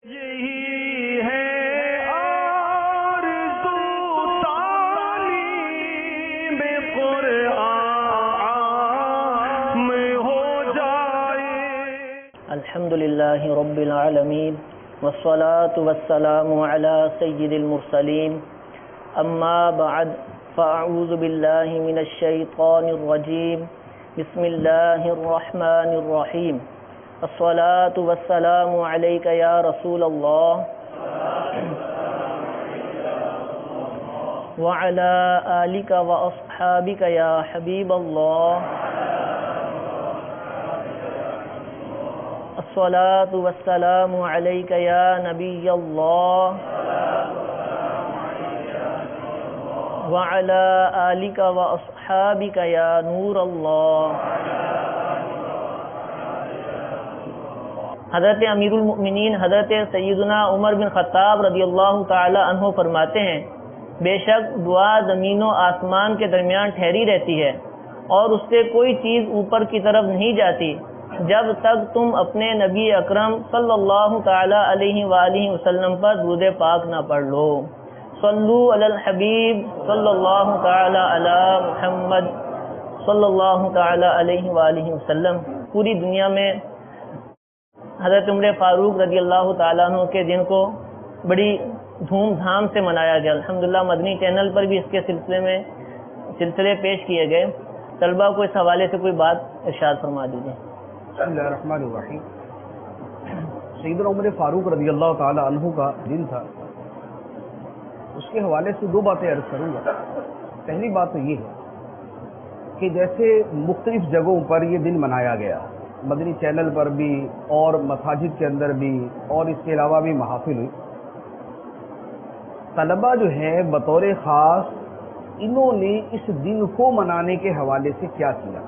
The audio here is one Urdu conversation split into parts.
یہی ہے آرزو تعلیم قرآن میں ہو جائے۔ الحمدللہ رب العالمین والصلاة والسلام علی سید المرسلین، اما بعد فاعوذ باللہ من الشیطان الرجیم، بسم اللہ الرحمن الرحیم۔ الصلاة والسلام علیک یا رسول اللہ وعلی آلک واصحابک یا حبیب اللہ۔ الصلاة والسلام علیک یا نبی اللہ وعلی آلک واصحابک یا نور اللہ۔ حضرت امیر المؤمنین حضرت سیدنا عمر بن خطاب رضی اللہ تعالی عنہ فرماتے ہیں، بے شک دعا زمین و آسمان کے درمیان ٹھہری رہتی ہے اور اس سے کوئی چیز اوپر کی طرف نہیں جاتی جب تک تم اپنے نبی اکرم صلی اللہ تعالی علیہ وآلہ وسلم پر درود پاک نہ پڑھ لو۔ صلو علی الحبیب صلی اللہ تعالی علی محمد صلی اللہ تعالی علیہ وآلہ وسلم۔ پوری دنیا میں حضرت عمر فاروق رضی اللہ تعالیٰ عنہ کے دن کو بڑی دھوم دھام سے منایا گیا۔ الحمدللہ مدنی چینل پر بھی اس کے سلسلے پیش کیے گئے۔ طلبہ کو اس حوالے سے کوئی بات ارشاد فرما دیجیے۔ بسم اللہ الرحمن الرحیم۔ سیدنا عمر فاروق رضی اللہ تعالیٰ عنہ کا دن تھا، اس کے حوالے سے دو باتیں عرض کروں گا۔ پہلی بات تو یہ ہے کہ جیسے مختلف جگہوں پر یہ دن منایا گیا، مدنی چینل پر بھی اور مساجد کے اندر بھی اور اس کے علاوہ بھی محافل ہوئی، طلبہ جو ہیں بطور خاص انہوں نے اس دن کو منانے کے حوالے سے کیا کیا،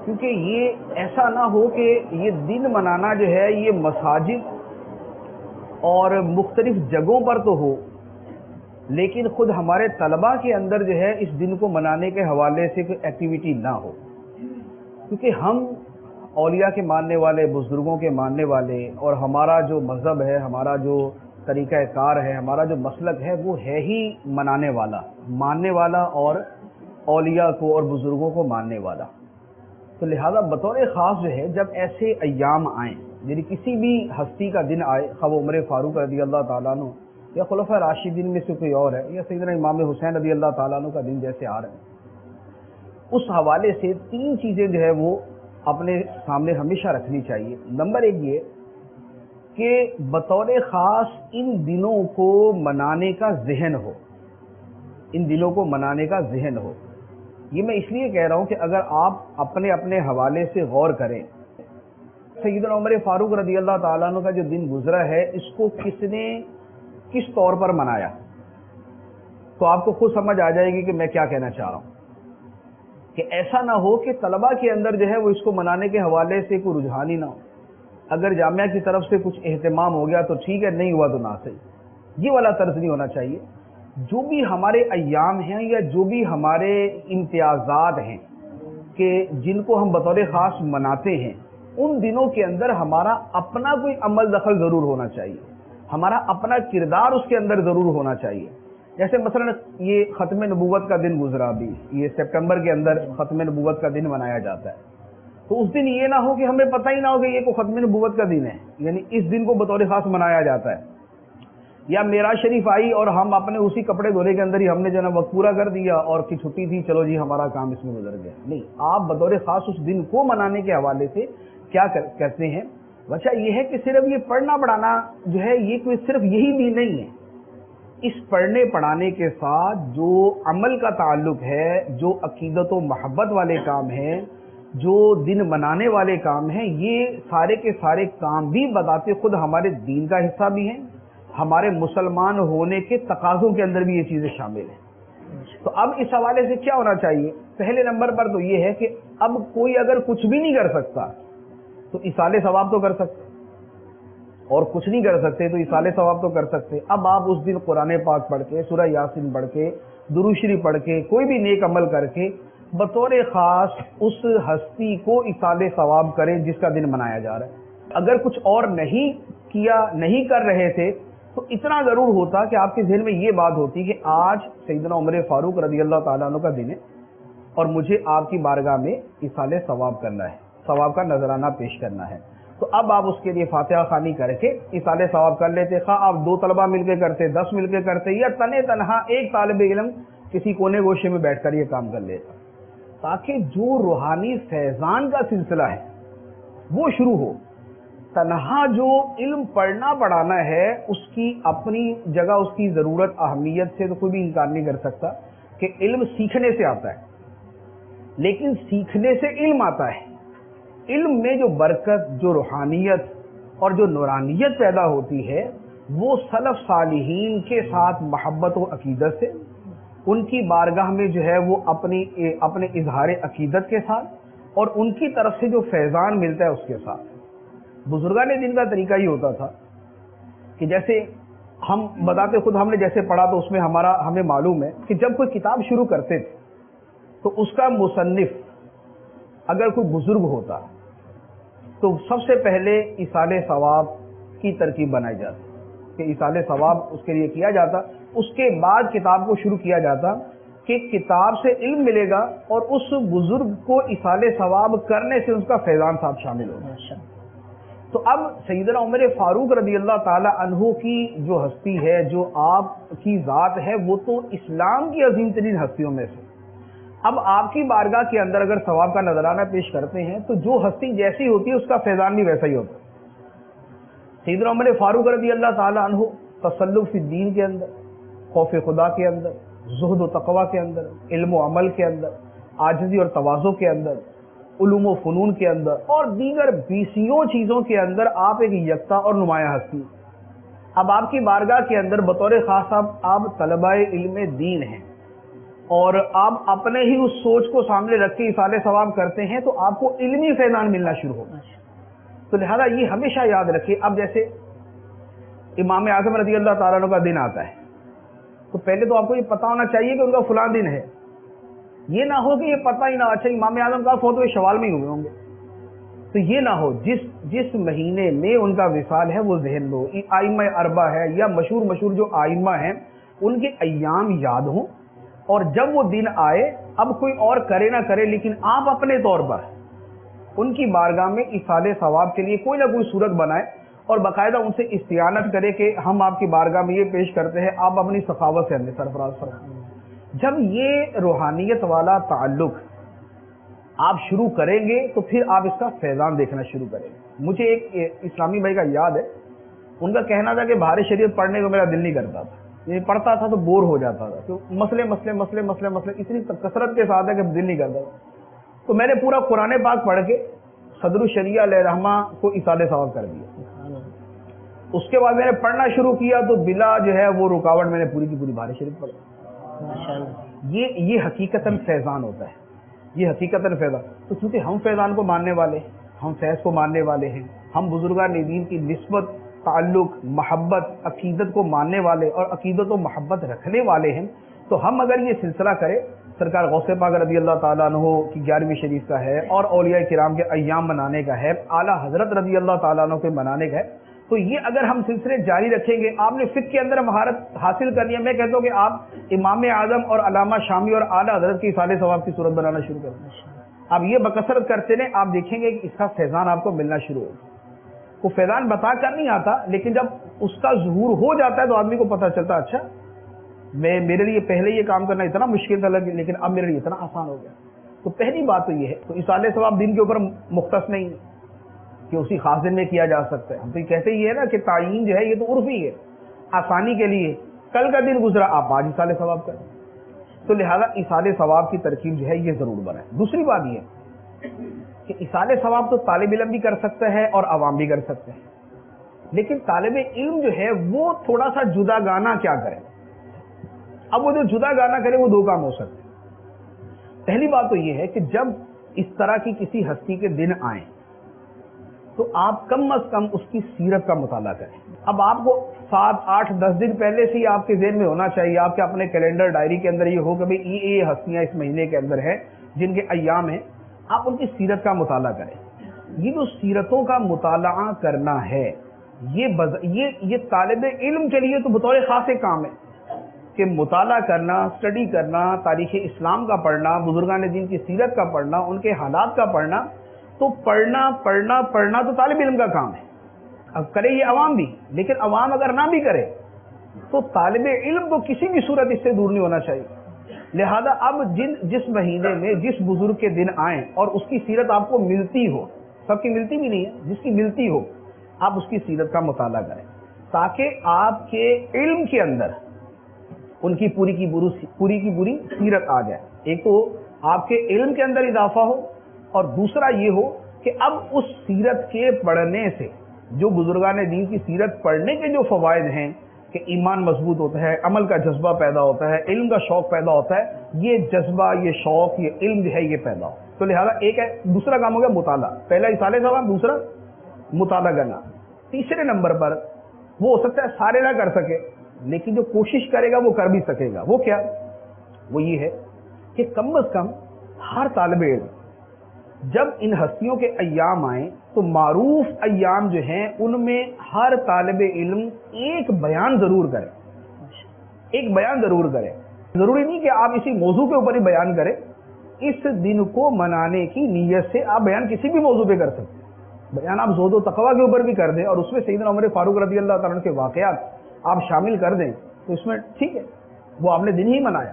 کیونکہ یہ ایسا نہ ہو کہ یہ دن منانا جو ہے یہ مساجد اور مختلف جگہوں پر تو ہو لیکن خود ہمارے طلبہ کے اندر جو ہے اس دن کو منانے کے حوالے سے کوئی ایکٹیویٹی نہ ہو، کیونکہ ہم اولیاء کے ماننے والے، بزرگوں کے ماننے والے، اور ہمارا جو مذہب ہے، ہمارا جو طریقہ کار ہے، ہمارا جو مسلک ہے وہ ہے ہی منانے والا، ماننے والا اور اولیاء کو اور بزرگوں کو ماننے والا۔ تو لہذا بطور خاص جو ہے جب ایسے ایام آئیں، یعنی کسی بھی ہستی کا دن آئے، خواہ عمر فاروق رضی اللہ تعالیٰ عنہ یا خلفاء راشدین میں سے کوئی اور ہے، یا سیدنا امام حسین رضی اللہ تعالیٰ عنہ کا دن جیسے آ رہے ہیں، اس حوالے سے تین چیزیں جو ہے وہ اپنے سامنے ہمیشہ رکھنی چاہیے۔ نمبر ایک یہ کہ بطور خاص ان دنوں کو منانے کا ذہن ہو، ان دنوں کو منانے کا ذہن ہو۔ یہ میں اس لیے کہہ رہا ہوں کہ اگر آپ اپنے اپنے حوالے سے غور کریں، سیدنا عمر فاروق رضی اللہ تعالیٰ عنہ کا جو دن گزرا ہے اس کو کس نے کس طور پر منایا، تو آپ کو خود سمجھ آ جائے گی کہ میں کیا کہنا چاہ رہا ہوں، کہ ایسا نہ ہو کہ طلبہ کے اندر جو ہے وہ اس کو منانے کے حوالے سے کوئی رجحان ہی نہ ہو۔ اگر جامعہ کی طرف سے کچھ اہتمام ہو گیا تو ٹھیک ہے، نہیں ہوا تو نہ صحیح، یہ والا طرز نہیں ہونا چاہیے۔ جو بھی ہمارے ایام ہیں یا جو بھی ہمارے امتیازات ہیں کہ جن کو ہم بطور خاص مناتے ہیں، ان دنوں کے اندر ہمارا اپنا کوئی عمل دخل ضرور ہونا چاہیے، ہمارا اپنا کردار اس کے اندر ضرور ہونا چاہیے۔ جیسے مثلا یہ ختم نبوت کا دن گزرا، بھی یہ سپٹمبر کے اندر ختم نبوت کا دن منایا جاتا ہے، تو اس دن یہ نہ ہو کہ ہمیں پتہ ہی نہ ہو کہ یہ کوئی ختم نبوت کا دن ہے، یعنی اس دن کو بطور خاص منایا جاتا ہے۔ یا معراج شریف آئی اور ہم اپنے اسی کپڑے دھونے کے اندر ہی ہم نے جو ہے وقت پورا کر دیا اور کی چھٹی تھی، چلو جی ہمارا کام اس میں گزر گیا۔ نہیں، آپ بطور خاص اس دن کو منانے کے حوالے سے کیا کرتے ہیں؟ وجہ یہ ہے کہ صرف یہ پڑھنا پڑھانا جو ہے یہ کوئی صرف یہی دن نہیں ہے، اس پڑھنے پڑھانے کے ساتھ جو عمل کا تعلق ہے، جو عقیدت و محبت والے کام ہیں، جو دن منانے والے کام ہیں، یہ سارے کے سارے کام بھی بذات خود ہمارے دین کا حصہ بھی ہیں، ہمارے مسلمان ہونے کے تقاضوں کے اندر بھی یہ چیزیں شامل ہیں۔ تو اب اس حوالے سے کیا ہونا چاہیے؟ پہلے نمبر پر تو یہ ہے کہ اب کوئی اگر کچھ بھی نہیں کر سکتا تو ایصال ثواب تو کر سکتے، اور کچھ نہیں کر سکتے تو ایصال ثواب تو کر سکتے۔ اب آپ اس دن قرآن پاک پڑھ کے، سورہ یاسین پڑھ کے، درود شریف پڑھ کے، کوئی بھی نیک عمل کر کے بطور خاص اس ہستی کو ایصال ثواب کریں جس کا دن منایا جا رہا ہے۔ اگر کچھ اور نہیں کر رہے تھے تو اتنا ضرور ہوتا کہ آپ کے ذہن میں یہ بات ہوتی کہ آج سیدنا عمر فاروق رضی اللہ تعالیٰ عنہ کا دن ہے اور مجھے آپ کی بارگاہ میں ایصال ثواب کرنا ہے، ثواب کا نذرانہ پیش کرنا ہے. تو اب آپ اس کے لیے فاتحہ خوانی کر کے ایصال ثواب کر لیتے، خواہ آپ 2 طلبہ مل کے کرتے، 10 مل کے کرتے، یا تنہا ایک طالب علم کسی کونے گوشے میں بیٹھ کر یہ کام کر لیتا، تاکہ جو روحانی فیضان کا سلسلہ ہے وہ شروع ہو. تنہا جو علم پڑھنا پڑھانا ہے اس کی اپنی جگہ، اس کی ضرورت اہمیت سے تو کوئی بھی انکار نہیں کر سکتا کہ علم سیکھنے سے آتا ہے، لیکن سیکھنے سے علم آتا ہے. علم میں جو برکت، جو روحانیت اور جو نورانیت پیدا ہوتی ہے وہ سلف صالحین کے ساتھ محبت و عقیدت سے، ان کی بارگاہ میں جو ہے وہ اپنے اظہار عقیدت کے ساتھ، اور ان کی طرف سے جو فیضان ملتا ہے اس کے ساتھ. بزرگان دین کا طریقہ یہ ہوتا تھا کہ جیسے ہم بتاتے خود، ہم نے جیسے پڑھا تو اس میں ہمیں معلوم ہے کہ جب کوئی کتاب شروع کرتے تھے تو اس کا مصنف اگر کوئی بزرگ ہوتا تو سب سے پہلے ایصال ثواب کی ترکیب بنائی جاتی کہ ایصال ثواب اس کے لیے کیا جاتا. اس کے بعد کتاب کو شروع کیا جاتا کہ کتاب سے علم ملے گا اور اس بزرگ کو ایصال ثواب کرنے سے اس کا فیضان صاحب شامل ہوگا. تو اب سیدنا عمر فاروق رضی اللہ تعالی عنہ کی جو ہستی ہے، جو آپ کی ذات ہے، وہ تو اسلام کی عظیم ترین ہستیوں میں سے. اب آپ کی بارگاہ کے اندر اگر ثواب کا نذرانہ پیش کرتے ہیں تو جو ہستی جیسی ہوتی ہے اس کا فیضان بھی ویسا ہی ہوتا ہے. سیدنا عمر فاروق رضی اللہ تعالی عنہ تسلط فی الدین کے اندر، خوف خدا کے اندر، زہد و تقوی کے اندر، علم و عمل کے اندر، عاجزی اور تواضع کے اندر، علوم و فنون کے اندر اور دیگر 20 چیزوں کے اندر آپ ایک یکتا اور نمایاں ہستی. اب آپ کی بارگاہ کے اندر بطور خاص آپ طلبہ علم دین ہیں اور آپ اپنے ہی اس سوچ کو سامنے رکھ کے ایصال ثواب کرتے ہیں تو آپ کو علمی فیضان ملنا شروع ہوگا. تو لہذا یہ ہمیشہ یاد رکھیں. اب جیسے امام اعظم رضی اللہ تعالیٰ عنہ کا دن آتا ہے تو پہلے تو آپ کو یہ پتا ہونا چاہیے کہ ان کا فلاں دن ہے. یہ نہ ہو کہ یہ پتہ ہی نہ، اچھا امام اعظم کا فوت ہوئے شوال میں ہی ہوئے ہوں گے، تو یہ نہ ہو جس مہینے میں ان کا وصال ہے وہ ذہن لو. ائمہ اربعہ ہے یا مشہور جو ائمہ ہیں ان کے ایام یاد ہوں، اور جب وہ دن آئے اب کوئی اور کرے نہ کرے لیکن آپ اپنے طور پر ان کی بارگاہ میں ایصال ثواب کے لیے کوئی نہ کوئی صورت بنائے اور باقاعدہ ان سے استعانت کرے کہ ہم آپ کی بارگاہ میں یہ پیش کرتے ہیں، آپ اپنی سخاوت سے ہمیں سرفراز فرمائیں. جب یہ روحانیت والا تعلق آپ شروع کریں گے تو پھر آپ اس کا فیضان دیکھنا شروع کریں گے. مجھے ایک اسلامی بھائی کا یاد ہے، ان کا کہنا تھا کہ بہار شریعت پڑھنے کو میرا دل نہیں کرتا تھا، یہ پڑھتا تھا تو بور ہو جاتا تھا، تو مسئلے اتنی کثرت کے ساتھ ہے کہ دل نہیں کرتا تھا. تو میں نے پورا قرآن پاک پڑھ کے صدر الشریعہ علیہ رحمہ کو ایصال ثواب کر دیا. اس کے بعد میں نے پڑھنا شروع کیا تو بلا جو ہے وہ رکاوٹ میں نے پوری کی پوری بہار شریف پڑھی. یہ حقیقتاً فیضان ہوتا ہے، یہ حقیقتاً فیضان. تو چونکہ ہم فیضان کو ماننے والے، ہم فیض کو ماننے والے ہیں، ہم بزرگان دین کی نسبت، تعلق، محبت، عقیدت کو ماننے والے اور عقیدت و محبت رکھنے والے ہیں، تو ہم اگر یہ سلسلہ کریں، سرکار غوث پاک رضی اللہ تعالیٰ عنہ کی 11ویں شریف کا ہے اور اولیاء کرام کے ایام منانے کا ہے، اعلیٰ حضرت رضی اللہ تعالیٰ عنہ کے منانے کا ہے، تو یہ اگر ہم سلسلے جاری رکھیں گے. آپ نے فقہ کے اندر مہارت حاصل کرنی ہے، میں کہتا ہوں کہ آپ امام اعظم اور علامہ شامی اور اعلیٰ حضرت کی ایصال ثواب کی صورت بنانا شروع کریں. آپ یہ بکثرت کرتے رہیں، آپ دیکھیں گے کہ اس کا فیضان آپ کو ملنا شروع ہوگا. وہ فیضان بتا کر نہیں آتا، لیکن جب اس کا ظہور ہو جاتا ہے تو آدمی کو پتہ چلتا اچھا میرے لیے پہلے یہ کام کرنا اتنا مشکل تھا لیکن اب میرے لیے اتنا آسان ہو گیا. تو پہلی بات تو یہ ہے. تو ایصال ثواب دن کے اوپر مختص نہیں کہ اسی خاص دن میں کیا جا سکتا ہے. ہم تو یہ کہتے ہی ہے نا کہ تعین جو ہے یہ تو عرفی ہے، آسانی کے لیے. کل کا دن گزرا آپ آج ایصال ثواب کریں، تو لہذا ایصال ثواب کی ترکیب جو ہے یہ ضرور بنائیں. دوسری بات یہ کہ ایصال ثواب تو طالب علم بھی کر سکتا ہے اور عوام بھی کر سکتے ہیں، لیکن طالب علم جو ہے وہ تھوڑا سا جدا گانا کیا کرے. اب وہ جو جدا گانا کرے وہ 2 کام ہو سکتے ہیں. پہلی بات تو یہ ہے کہ جب اس طرح کی کسی ہستی کے دن آئیں تو آپ کم از کم اس کی سیرت کا مطالعہ کریں. اب آپ کو 7, 8, 10 دن پہلے سے ہی آپ کے ذہن میں ہونا چاہیے، آپ کے اپنے کیلنڈر ڈائری کے اندر یہ ہو کہ بھئی یہ ہستیاں اس مہینے کے اندر ہیں جن کے ایام ہیں، آپ ان کی سیرت کا مطالعہ کریں. یہ جو سیرتوں کا مطالعہ کرنا ہے یہ طالب علم کے لیے تو بطور خاص ایک کام ہے کہ مطالعہ کرنا، اسٹڈی کرنا، تاریخ اسلام کا پڑھنا، بزرگان دین کی سیرت کا پڑھنا، ان کے حالات کا پڑھنا، تو پڑھنا تو طالب علم کا کام ہے. اب کرے یہ عوام بھی، لیکن عوام اگر نہ بھی کرے تو طالب علم کو کسی بھی صورت اس سے دور نہیں ہونا چاہیے. لہذا اب جس مہینے میں جس بزرگ کے دن آئیں اور اس کی سیرت آپ کو ملتی ہو، سب کی ملتی بھی نہیں ہے، جس کی ملتی ہو آپ اس کی سیرت کا مطالعہ کریں تاکہ آپ کے علم کے اندر ان کی پوری کی پوری سیرت آ جائے. ایک تو آپ کے علم کے اندر اضافہ ہو، اور دوسرا یہ ہو کہ اب اس سیرت کے پڑھنے سے جو بزرگان دین کی سیرت پڑھنے کے جو فوائد ہیں کہ ایمان مضبوط ہوتا ہے، عمل کا جذبہ پیدا ہوتا ہے، علم کا شوق پیدا ہوتا ہے، یہ جذبہ، یہ شوق، یہ علم جو ہے یہ پیدا ہو. تو لہذا ایک ہے، دوسرا کام ہو گیا مطالعہ. پہلا اصالہ ثواب، دوسرا مطالعہ کرنا. تیسرے نمبر پر وہ ہو سکتا ہے سارے نہ کر سکے، لیکن جو کوشش کرے گا وہ کر بھی سکے گا. وہ کیا؟ وہ یہ ہے کہ کم از کم ہر طالب علم جب ان ہستیوں کے ایام آئیں تو معروف ایام جو ہیں ان میں ہر طالب علم ایک بیان ضرور کرے. ایک بیان ضرور کرے. ضروری نہیں کہ آپ اسی موضوع کے اوپر ہی بیان کریں، اس دن کو منانے کی نیت سے آپ بیان کسی بھی موضوع پہ کر سکتے ہیں. بیان آپ زہد و تقویٰ کے اوپر بھی کر دیں اور اس میں سیدنا عمر فاروق رضی اللہ تعالیٰ عنہ کے واقعات آپ شامل کر دیں تو اس میں ٹھیک ہے، وہ آپ نے دن ہی منایا.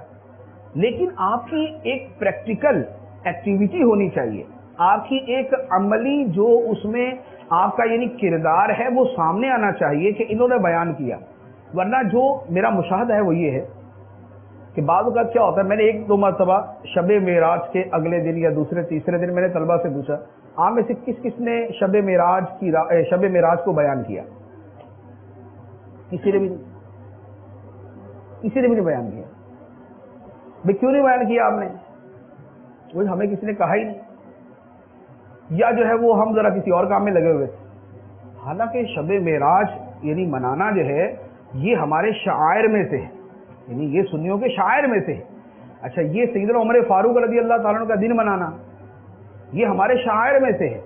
لیکن آپ کی ایک پریکٹیکل ایکٹیویٹی ہونی چاہیے، آپ کی ایک عملی جو اس میں آپ کا یعنی کردار ہے وہ سامنے آنا چاہیے کہ انہوں نے بیان کیا. ورنہ جو میرا مشاہدہ ہے وہ یہ ہے کہ بعض اوقات کیا ہوتا ہے، میں نے ایک دو مرتبہ شب معراج کے اگلے دن یا دوسرے تیسرے دن میں نے طلبہ سے پوچھا آپ میں سے کس نے شب معراج کو بیان کیا؟ کسی نے بھی نہیں بیان کیا. بھئی کیوں نہیں بیان کیا آپ نے؟ وہ ہمیں کسی نے کہا ہی نہیں، یا جو ہے وہ ہم ذرا کسی اور کام میں لگے ہوئے تھے. حالانکہ شب معراج یعنی منانا جو ہے یہ ہمارے شعائر میں سے ہے، یعنی یہ سنیوں کے شعائر میں سے ہے. اچھا، یہ سیدنا عمر فاروق رضی اللہ تعالیٰ عنہ کا دن منانا یہ ہمارے شعائر میں سے ہے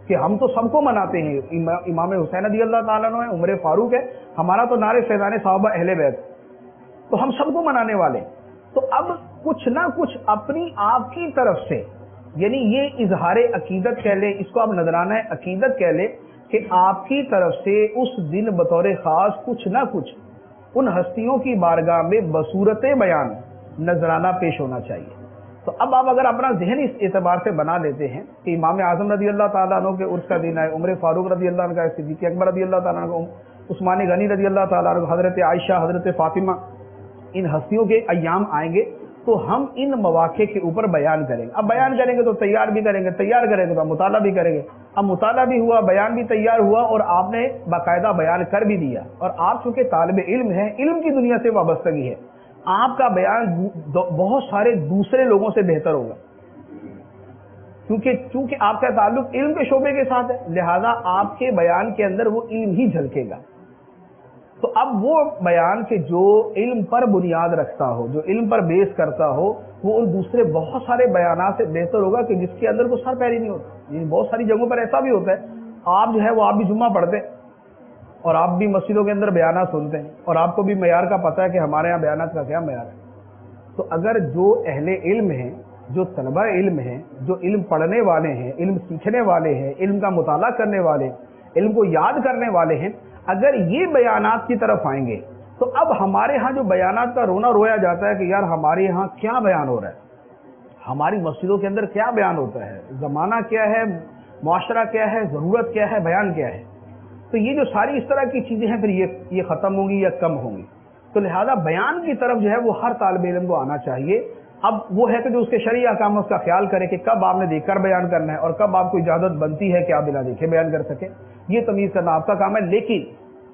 کہ ہم تو سب کو مناتے ہیں. امام حسین رضی اللہ تعالیٰ عنہ ہے، عمر فاروق ہے، ہمارا تو نعرے فیضان صحابہ اہل بیت، تو ہم سب کو منانے والے. تو اب کچھ نہ کچھ اپنی آپ کی طرف سے، یعنی یہ اظہار عقیدت کہہ لیں، اس کو آپ نذرانہ عقیدت کہہ لیں کہ آپ کی طرف سے اس دن بطور خاص کچھ نہ کچھ ان ہستیوں کی بارگاہ میں بصورت بیان نذرانہ پیش ہونا چاہیے. تو اب آپ اگر اپنا ذہن اس اعتبار سے بنا لیتے ہیں کہ امام اعظم رضی اللہ تعالیٰ عنہ کے عرس کا دن ہے، عمر فاروق رضی اللہ عنہ کا، صدیق اکبر رضی اللہ تعالیٰ عنہ، عثمان غنی رضی اللہ تعالیٰ عنہ، حضرت عائشہ، حضرت فاطمہ، ان ہستیوں کے ایام آئیں گے تو ہم ان مواقع کے اوپر بیان کریں گے. اب بیان کریں گے تو تیار بھی کریں گے، تیار کریں گے تو مطالعہ بھی کریں گے. اب مطالعہ بھی ہوا، بیان بھی تیار ہوا اور آپ نے باقاعدہ بیان کر بھی دیا. اور آپ چونکہ طالب علم ہیں، علم کی دنیا سے وابستگی ہے، آپ کا بیان بہت سارے دوسرے لوگوں سے بہتر ہوگا چونکہ آپ کا تعلق علم کے شعبے کے ساتھ ہے، لہذا آپ کے بیان کے اندر وہ علم ہی جھلکے گا. تو اب وہ بیان کے جو علم پر بنیاد رکھتا ہو، جو علم پر بیس کرتا ہو، وہ ان دوسرے بہت سارے بیانات سے بہتر ہوگا کہ جس کے اندر کوئی سر پیری نہیں ہوتا. یعنی بہت ساری جگہوں پر ایسا بھی ہوتا ہے، آپ جو ہے وہ آپ بھی جمعہ پڑھتے ہیں اور آپ بھی مسجدوں کے اندر بیانات سنتے ہیں اور آپ کو بھی معیار کا پتہ ہے کہ ہمارے یہاں بیانات کا کیا معیار ہے. تو اگر جو اہل علم ہیں، جو طلبہ علم ہیں، جو علم پڑھنے والے ہیں، علم سیکھنے والے ہیں، علم کا مطالعہ کرنے والے، علم کو یاد کرنے والے ہیں، اگر یہ بیانات کی طرف آئیں گے تو اب ہمارے ہاں جو بیانات کا رونا رویا جاتا ہے کہ یار ہمارے یہاں کیا بیان ہو رہا ہے، ہماری مسجدوں کے اندر کیا بیان ہوتا ہے، زمانہ کیا ہے، معاشرہ کیا ہے، ضرورت کیا ہے، بیان کیا ہے. تو یہ جو ساری اس طرح کی چیزیں ہیں پھر یہ ختم ہوں گی یا کم ہوں گی. تو لہذا بیان کی طرف جو ہے وہ ہر طالب علم کو آنا چاہیے. اب وہ ہے کہ جو اس کے شرعی احکام اس کا خیال کرے کہ کب آپ نے دیکھ کر بیان کرنا ہے اور کب آپ کو اجازت بنتی ہے کہ آپ بنا دیکھے بیان کر سکیں. یہ تمیز کرنا آپ کا کام ہے، لیکن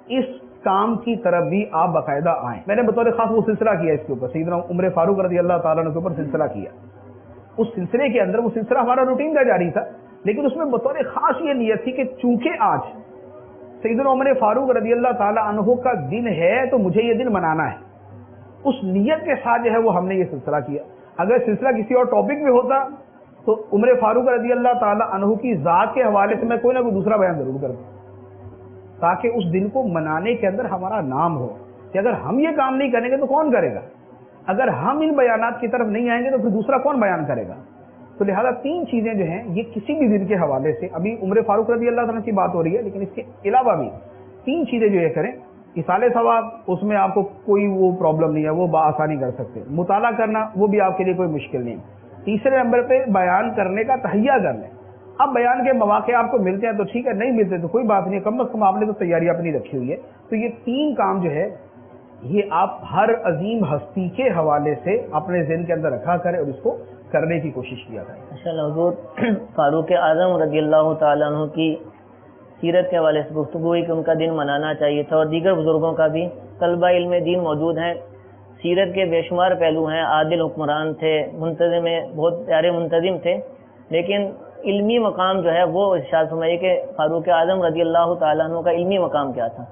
اس کام کی طرف بھی آپ باقاعدہ آئیں. میں نے بطور خاص وہ سلسلہ کیا اس کے اوپر، سیدنا عمر فاروق رضی اللہ تعالیٰ عنہ کے اوپر سلسلہ کیا. اس سلسلے کے اندر وہ سلسلہ ہمارا روٹین کا جاری تھا، لیکن اس میں بطور خاص یہ نیت تھی کہ چونکہ آج سیدنا عمر فاروق رضی اللہ تعالیٰ عنہ کا دن ہے تو مجھے یہ دن منانا ہے. اس نیت کے ساتھ جو ہے وہ ہم نے یہ سلسلہ کیا. اگر سلسلہ کسی اور ٹاپک میں ہوتا تو عمر فاروق رضی اللہ تعالیٰ عنہ کی ذات کے حوالے سے میں کوئی نہ کوئی دوسرا بیان ضرور کروں تاکہ اس دن کو منانے کے اندر ہمارا نام ہو کہ اگر ہم یہ کام نہیں کریں گے تو کون کرے گا، اگر ہم ان بیانات کی طرف نہیں آئیں گے تو پھر دوسرا کون بیان کرے گا۔ تو لہذا تین چیزیں جو ہیں یہ کسی بھی دن کے حوالے سے، ابھی عمر فاروق رضی اللہ تعالیٰ کی بات ہو رہی ہے لیکن اس کے علاوہ بھی تین چیزیں جو یہ کریں، اصالہ ثواب اس میں آپ کو کوئی وہ پرابلم نہیں ہے، وہ بآسانی کر سکتے، مطالعہ کرنا وہ بھی آپ کے لیے کوئی مشکل نہیں، تیسرے نمبر پہ بیان کرنے کا تہیہ کر لیں۔ اب بیان کے مواقع آپ کو ملتے ہیں تو ٹھیک ہے، نہیں ملتے تو کوئی بات نہیں، کم از کم آپ نے تو تیاری اپنی رکھی ہوئی ہے۔ تو یہ تین کام جو ہے یہ آپ ہر عظیم ہستی کے حوالے سے اپنے ذہن کے اندر رکھا کریں اور اس کو کرنے کی کوشش کیا کریں۔ انشاءاللہ حضور فاروق اعظم رضی اللہ تعالیٰ عنہ کی سیرت کے حوالے سے گفتگو ہوئی کہ ان کا دن منانا چاہیے تھا، اور دیگر بزرگوں کا بھی۔ طلبہ علم دین موجود ہیں، سیرت کے بے شمار پہلو ہیں، عادل حکمران تھے، منتظم بہت پیارے منتظم تھے، لیکن علمی مقام جو ہے وہ ارشاد فرمائیے کہ فاروق اعظم رضی اللہ تعالیٰ عنہ کا علمی مقام کیا تھا؟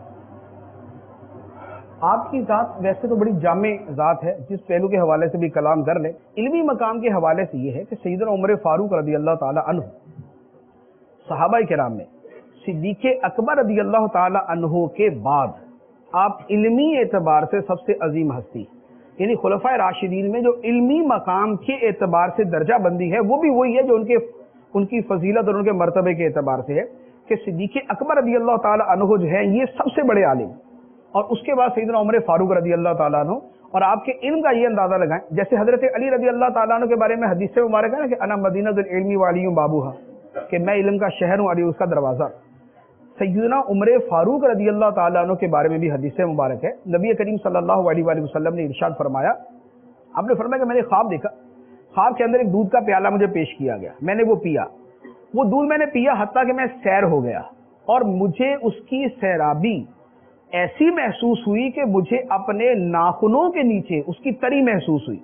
آپ کی ذات ویسے تو بڑی جامع ذات ہے، جس پہلو کے حوالے سے بھی کلام کر لیں۔ علمی مقام کے حوالے سے یہ ہے کہ سیدنا عمر فاروق رضی اللہ تعالی عنہ صحابہ کرام میں صدیق اکبر رضی اللہ تعالی عنہ کے بعد آپ علمی اعتبار سے سب سے عظیم ہستی، یعنی خلفائے راشدین میں جو علمی مقام کے اعتبار سے درجہ بندی ہے وہ بھی وہی ہے جو ان کی فضیلت اور ان کے مرتبے کے اعتبار سے ہے کہ صدیق اکبر رضی اللہ تعالی عنہ جو ہے یہ سب سے بڑے عالم، اور اس کے بعد سیدنا عمر فاروق رضی اللہ تعالیٰ عنہ۔ اور آپ کے علم کا یہ اندازہ لگائیں، جیسے حضرت علی رضی اللہ تعالیٰ عنہ کے بارے میں حدیث سے مبارک ہے نا کہ انا مدینۃ العلم وعلی بابوہا، کہ میں علم کا شہر ہوں، علی اس کا دروازہ۔ سیدنا عمر فاروق رضی اللہ تعالیٰ عنہ کے بارے میں بھی حدیث سے مبارک ہے، نبی کریم صلی اللہ علیہ وآلہ وسلم نے ارشاد فرمایا، آپ نے فرمایا کہ میں نے خواب دیکھا، خواب کے اندر ایک دودھ کا پیالہ مجھے پیش کیا گیا، میں نے وہ پیا، وہ دودھ میں نے پیا حتیٰ کہ میں سیر ہو گیا، اور مجھے اس کی سیرابی ایسی محسوس ہوئی کہ مجھے اپنے ناخنوں کے نیچے اس کی تری محسوس ہوئی،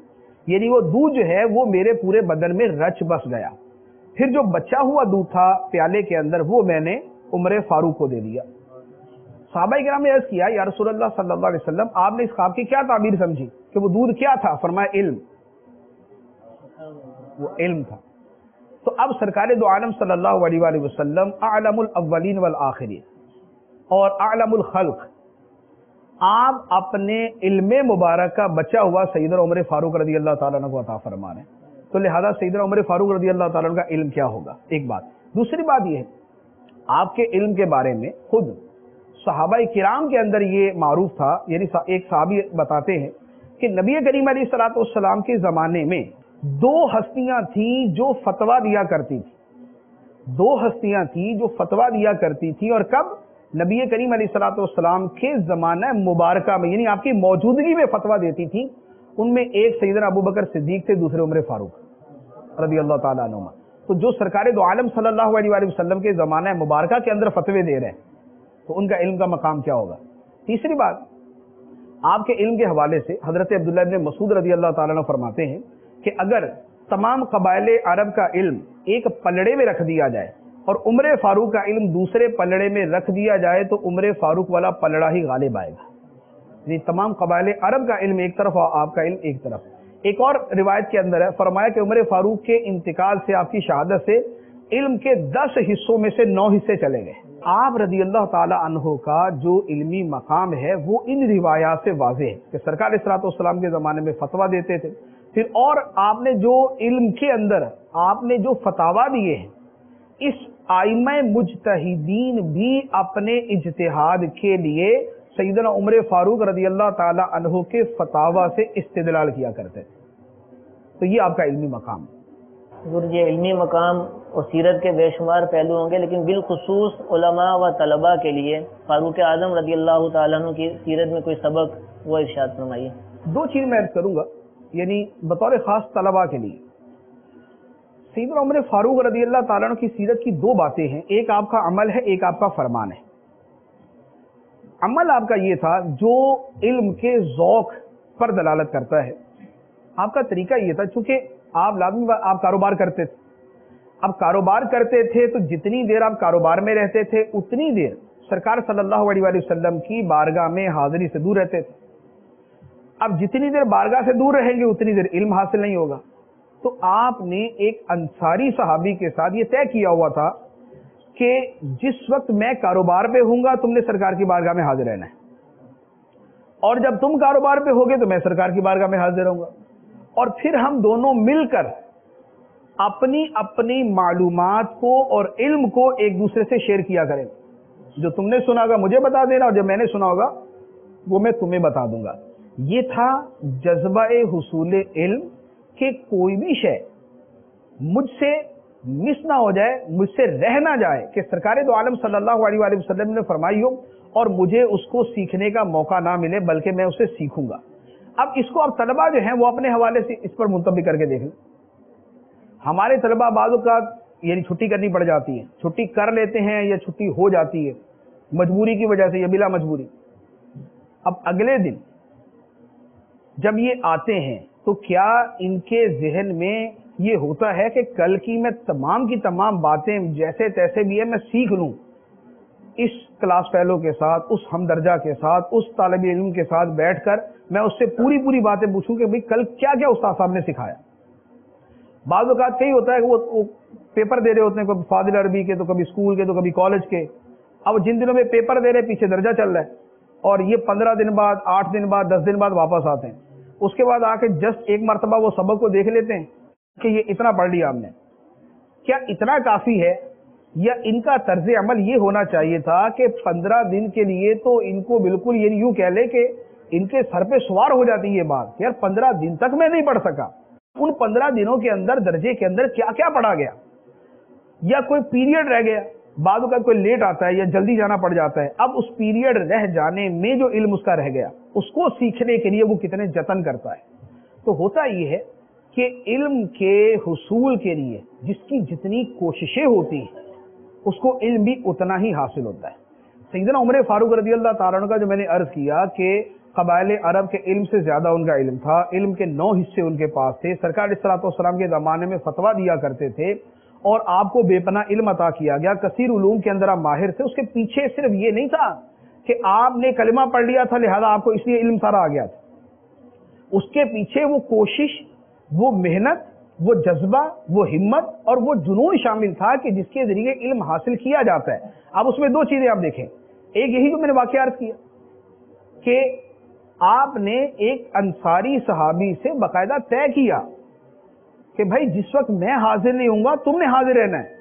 یعنی وہ دودھ جو ہے وہ میرے پورے بدن میں رچ بس گیا۔ پھر جو بچا ہوا دودھ تھا پیالے کے اندر وہ میں نے عمر فاروق کو دے دیا۔ صحابہ کرام نے عرض کیا یا رسول اللہ صلی اللہ علیہ وسلم، آپ نے اس خواب کی کیا تعبیر سمجھی کہ وہ دودھ کیا تھا؟ فرمایا علم، وہ علم تھا۔ تو اب سرکار دو عالم صلی اللہ علیہ وآلہ وسلم اعلم الاولین والآخرین اور اعلم الخلق، آپ اپنے علم مبارک کا بچا ہوا سیدنا عمر فاروق رضی اللہ تعالیٰ عنہ کو عطا فرما رہے ہیں، تو لہذا سیدنا عمر فاروق رضی اللہ تعالیٰ عنہ کا علم کیا ہوگا، ایک بات۔ دوسری بات یہ ہے آپ کے علم کے بارے میں خود صحابہ کرام کے اندر یہ معروف تھا، یعنی ایک صحابی بتاتے ہیں کہ نبی کریم علیہ الصلوۃ والسلام کے زمانے میں دو ہستیاں تھیں جو فتویٰ دیا کرتی تھی، دو ہستیاں تھیں جو فتویٰ دیا کرتی تھی، اور کب؟ نبی کریم علیہ الصلوۃ والسلام کے زمانہ مبارکہ میں، یعنی آپ کی موجودگی میں فتویٰ دیتی تھی۔ ان میں ایک سیدنا ابو بکر صدیق تھے، دوسرے عمر فاروق رضی اللہ تعالیٰ عنہ۔ تو جو سرکار دو عالم صلی اللہ علیہ وآلہ وسلم کے زمانہ مبارکہ کے اندر فتوے دے رہے ہیں تو ان کا علم کا مقام کیا ہوگا۔ تیسری بات، آپ کے علم کے حوالے سے حضرت عبداللہ ابن مسعود رضی اللہ تعالیٰ عنہ فرماتے ہیں کہ اگر تمام قبائل عرب کا علم ایک پلڑے میں رکھ دیا جائے اور عمر فاروق کا علم دوسرے پلڑے میں رکھ دیا جائے تو عمر فاروق والا پلڑا ہی غالب آئے گا، یعنی تمام قبائل عرب کا علم ایک طرف اور آپ کا علم ایک طرف۔ ایک اور روایت کے اندر ہے، فرمایا کہ عمر فاروق کے انتقال سے، آپ کی شہادت سے، علم کے 10 حصوں میں سے 9 حصے چلے گئے۔ آپ رضی اللہ تعالی عنہ کا جو علمی مقام ہے وہ ان روایات سے واضح ہے کہ سرکار علیہ الصلوۃ والسلام کے زمانے میں فتویٰ دیتے تھے، پھر اور آپ نے جو علم کے اندر آپ نے جو فتاویٰ دیے ہیں، اس ائمہ مجتہدین بھی اپنے اجتہاد کے لیے سیدنا عمر فاروق رضی اللہ تعالی عنہ کے فتاویٰ سے استدلال کیا کرتے تھے۔ تو یہ آپ کا علمی مقام ہے۔ حضور یہ علمی مقام اور سیرت کے بے شمار پہلو ہوں گے، لیکن بالخصوص علماء و طلباء کے لیے فاروق اعظم رضی اللہ تعالیٰ عنہ کی سیرت میں کوئی سبق وہ ارشاد فرمائیے۔ 2 چیز میں عرض کروں گا، یعنی بطور خاص طلباء کے لیے سیدنا عمر فاروق رضی اللہ تعالیٰ عنہ کی سیرت کی 2 باتیں ہیں، ایک آپ کا عمل ہے، ایک آپ کا فرمان ہے۔ عمل آپ کا یہ تھا جو علم کے ذوق پر دلالت کرتا ہے، آپ کا طریقہ یہ تھا، چونکہ آپ لازمی آپ کاروبار کرتے تھے، اب کاروبار کرتے تھے تو جتنی دیر آپ کاروبار میں رہتے تھے اتنی دیر سرکار صلی اللہ علیہ وآلہ وسلم کی بارگاہ میں حاضری سے دور رہتے تھے۔ اب جتنی دیر بارگاہ سے دور رہیں گے اتنی دیر علم حاصل نہیں ہوگا، تو آپ نے ایک انصاری صحابی کے ساتھ یہ طے کیا ہوا تھا کہ جس وقت میں کاروبار پہ ہوں گا تم نے سرکار کی بارگاہ میں حاضر رہنا ہے، اور جب تم کاروبار پہ ہوگے تو میں سرکار کی بارگاہ میں حاضر رہوں گا، اور پھر ہم دونوں مل کر اپنی اپنی معلومات کو اور علم کو ایک دوسرے سے شیئر کیا کریں، جو تم نے سنا ہوگا مجھے بتا دینا، اور جو میں نے سنا ہوگا وہ میں تمہیں بتا دوں گا۔ یہ تھا جذبہ حصول علم کہ کوئی بھی شے مجھ سے مس نہ ہو جائے، مجھ سے رہ نہ جائے، کہ سرکار دو عالم صلی اللہ علیہ وآلہ وسلم نے فرمائی ہو اور مجھے اس کو سیکھنے کا موقع نہ ملے، بلکہ میں اسے سیکھوں گا۔ اب اس کو اب طلبہ جو ہیں وہ اپنے حوالے سے اس پر منتبہ کر کے دیکھ لیں۔ ہمارے طلبہ بعض اوقات یعنی چھٹی کرنی پڑ جاتی ہے، چھٹی کر لیتے ہیں یا چھٹی ہو جاتی ہے مجبوری کی وجہ سے یا بلا مجبوری۔ اب اگلے دن جب یہ آتے ہیں تو کیا ان کے ذہن میں یہ ہوتا ہے کہ کل کی میں تمام کی تمام باتیں جیسے تیسے بھی ہے میں سیکھ لوں، اس کلاس فیلو کے ساتھ، اس ہمدرجہ کے ساتھ، اس طالب علم کے ساتھ بیٹھ کر میں اس سے پوری پوری باتیں پوچھوں کہ بھئی کل کیا کیا استاد صاحب نے سکھایا؟ بعض اوقات کئی ہوتا ہے کہ وہ پیپر دے رہے ہوتے ہیں، کبھی فاضل عربی کے، تو کبھی اسکول کے، تو کبھی کالج کے۔ اب جن دنوں میں پیپر دے رہے پیچھے درجہ چل رہا ہے، اور یہ 15 دن بعد، 8 دن بعد، 10 دن بعد واپس آتے ہیں، اس کے بعد آ کے جسٹ ایک مرتبہ وہ سبق کو دیکھ لیتے ہیں کہ یہ اتنا پڑھ لیا ہم نے۔ کیا اتنا کافی ہے، یا ان کا طرز عمل یہ ہونا چاہیے تھا کہ 15 دن کے لیے تو ان کو بالکل یہ یوں کہہ لے کہ ان کے سر پہ سوار ہو جاتی یہ بات کہ یار 15 دن تک میں نہیں پڑھ سکا، ان 15 دنوں کے اندر درجے کے اندر کیا کیا پڑھا گیا، یا کوئی پیریڈ رہ گیا، بعد کا کوئی لیٹ آتا ہے یا جلدی جانا پڑ جاتا ہے، اب اس پیریڈ رہ جانے میں جو علم اس کا رہ گیا اس کو سیکھنے کے لیے وہ کتنے جتن کرتا ہے۔ تو ہوتا یہ ہے کہ علم کے حصول کے لیے جس کی جتنی کوششیں ہوتی ہیں اس کو علم بھی اتنا ہی حاصل ہوتا ہے۔ سیدنا عمر فاروق رضی اللہ تعالیٰ عنہ کا جو میں نے عرض کیا کہ قبائل عرب کے علم سے زیادہ ان کا علم تھا، علم کے 9 حصے ان کے پاس تھے، سرکار علیہ الصلوۃ والسلام کے زمانے میں فتویٰ دیا کرتے تھے، اور آپ کو بے پناہ علم عطا کیا گیا، کثیر علوم کے اندر آپ ماہر تھے۔ اس کے پیچھے صرف یہ نہیں تھا کہ آپ نے کلمہ پڑھ لیا تھا لہذا آپ کو اس لیے علم سارا آ گیا تھا، اس کے پیچھے وہ کوشش، وہ محنت، وہ جذبہ، وہ ہمت اور وہ جنون شامل تھا کہ جس کے ذریعے علم حاصل کیا جاتا ہے۔ اب اس میں 2 چیزیں آپ دیکھیں، ایک یہی جو میں نے واقعہ عرض کیا کہ آپ نے ایک انصاری صحابی سے باقاعدہ طے کیا کہ بھائی جس وقت میں حاضر نہیں ہوں گا تم نے حاضر رہنا ہے،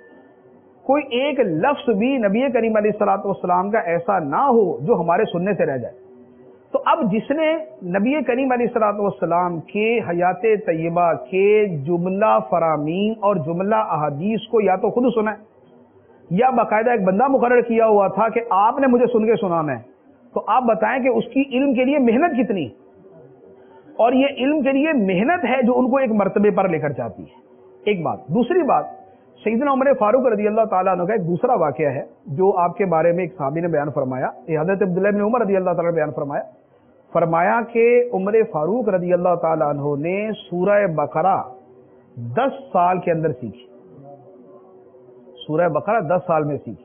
کوئی ایک لفظ بھی نبی کریم علیہ الصلوۃ والسلام کا ایسا نہ ہو جو ہمارے سننے سے رہ جائے۔ تو اب جس نے نبی کریم علیہ الصلوۃ والسلام کے حیات طیبہ کے جملہ فرامین اور جملہ احادیث کو یا تو خود سنا ہے یا باقاعدہ ایک بندہ مقرر کیا ہوا تھا کہ آپ نے مجھے سن کے سنانا ہے، تو آپ بتائیں کہ اس کی علم کے لیے محنت کتنی ہے، اور یہ علم کے لیے محنت ہے جو ان کو ایک مرتبے پر لے کر جاتی ہے۔ ایک بات۔ دوسری بات، سیدنا عمر فاروق رضی اللہ تعالیٰ عنہ کا ایک دوسرا واقعہ ہے جو آپ کے بارے میں ایک صحابی نے بیان فرمایا، یہ حضرت عبداللہ بن عمر رضی اللہ تعالیٰ نے بیان فرمایا کہ عمر فاروق رضی اللہ تعالیٰ عنہ نے سورہ بقرہ 10 سال کے اندر سیکھی، سورہ بقرہ 10 سال میں سیکھی۔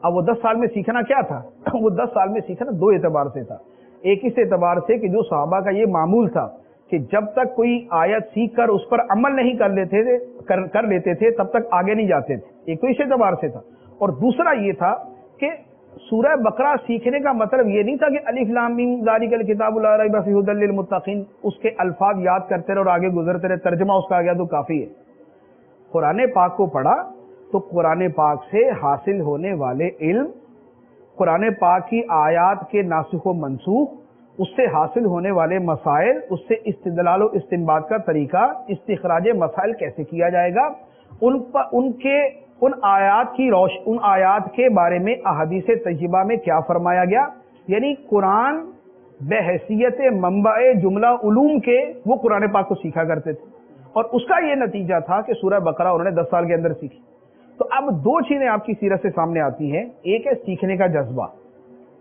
اب وہ 10 سال میں سیکھنا کیا تھا؟ وہ 10 سال میں سیکھنا 2 اعتبار سے تھا۔ ایک اس اعتبار سے کہ جو صحابہ کا یہ معمول تھا کہ جب تک کوئی آیت سیکھ کر اس پر عمل نہیں کر لیتے تھے تب تک آگے نہیں جاتے تھے، ایک تو اس اعتبار سے تھا، اور دوسرا یہ تھا کہ سورہ بقرہ سیکھنے کا مطلب یہ نہیں تھا کہ الف لام میم ذالک الکتاب لا ریب فیہ ھدی للمتقین اس کے الفاظ یاد کرتے رہے اور آگے گزرتے رہے، ترجمہ اس کا آ گیا تو کافی ہے۔ قرآن پاک کو پڑھا تو قرآن پاک سے حاصل ہونے والے علم، قرآن پاک کی آیات کے ناسخ و منسوخ، اس سے حاصل ہونے والے مسائل، اس سے استدلال و استنباط کا طریقہ، استخراج مسائل کیسے کیا جائے گا، ان آیات کے بارے میں احادیث طیبہ میں کیا فرمایا گیا، یعنی قرآن بحیثیت منبع جملہ علوم کے وہ قرآن پاک کو سیکھا کرتے تھے، اور اس کا یہ نتیجہ تھا کہ سورہ بقرہ انہوں نے 10 سال کے اندر سیکھی۔ تو اب 2 چیزیں آپ کی سیرت سے سامنے آتی ہیں، ایک ہے سیکھنے کا جذبہ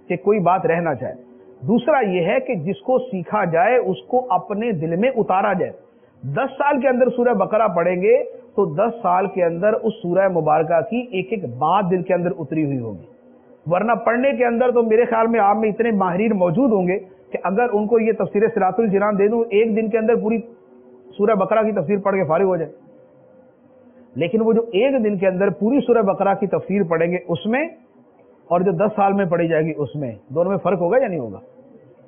کہ کوئی بات رہ نہ جائے، دوسرا یہ ہے کہ جس کو سیکھا جائے اس کو اپنے دل میں اتارا جائے۔ 10 سال کے اندر سورہ بقرہ پڑھیں گے تو 10 سال کے اندر اس سورہ مبارکہ کی ایک ایک بات دل کے اندر اتری ہوئی ہوگی، ورنہ پڑھنے کے اندر تو میرے خیال میں آپ میں اتنے ماہرین موجود ہوں گے کہ اگر ان کو یہ تفسیر صراط الجنان دے دوں ایک دن کے اندر پوری سورہ بقرہ کی تفسیر پڑھ کے فارغ ہو جائے. لیکن وہ جو ایک دن کے اندر پوری سورہ بقرہ کی تفسیر پڑھیں گے اس میں اور جو 10 سال میں پڑھی جائے گی اس میں، دونوں میں فرق ہوگا یا نہیں ہوگا؟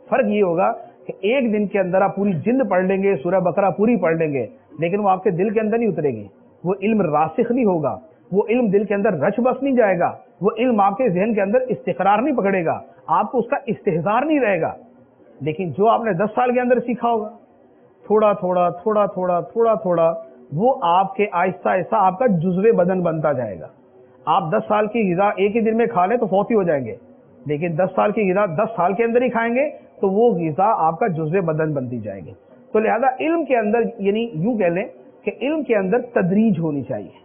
فرق یہ ہوگا کہ ایک دن کے اندر آپ پوری جلد پڑھ لیں گے، سورہ بقرہ پوری پڑھ لیں گے، لیکن وہ آپ کے دل کے اندر نہیں اترے گی، وہ علم راسخ نہیں ہوگا، وہ علم دل کے اندر رچ بس نہیں جائے گا، وہ علم آپ کے ذہن کے اندر استقرار نہیں پکڑے گا، آپ کو اس کا استحضار نہیں رہے گا. لیکن جو آپ نے 10 سال کے اندر سیکھا ہوگا، تھوڑا تھوڑا تھوڑا تھوڑا تھوڑا تھوڑا وہ آپ کے آہستہ آہستہ آپ کا جزو بدن بنتا جائے گا. آپ 10 سال کی غذا ایک ہی دن میں کھا لیں تو فوت ہی ہو جائیں گے، لیکن 10 سال کی غذا 10 سال کے اندر ہی کھائیں گے تو وہ غذا آپ کا جزو بدن بنتی جائے گی. تو لہذا علم کے اندر یعنی یوں کہہ لیں کہ علم کے اندر تدریج ہونی چاہیے،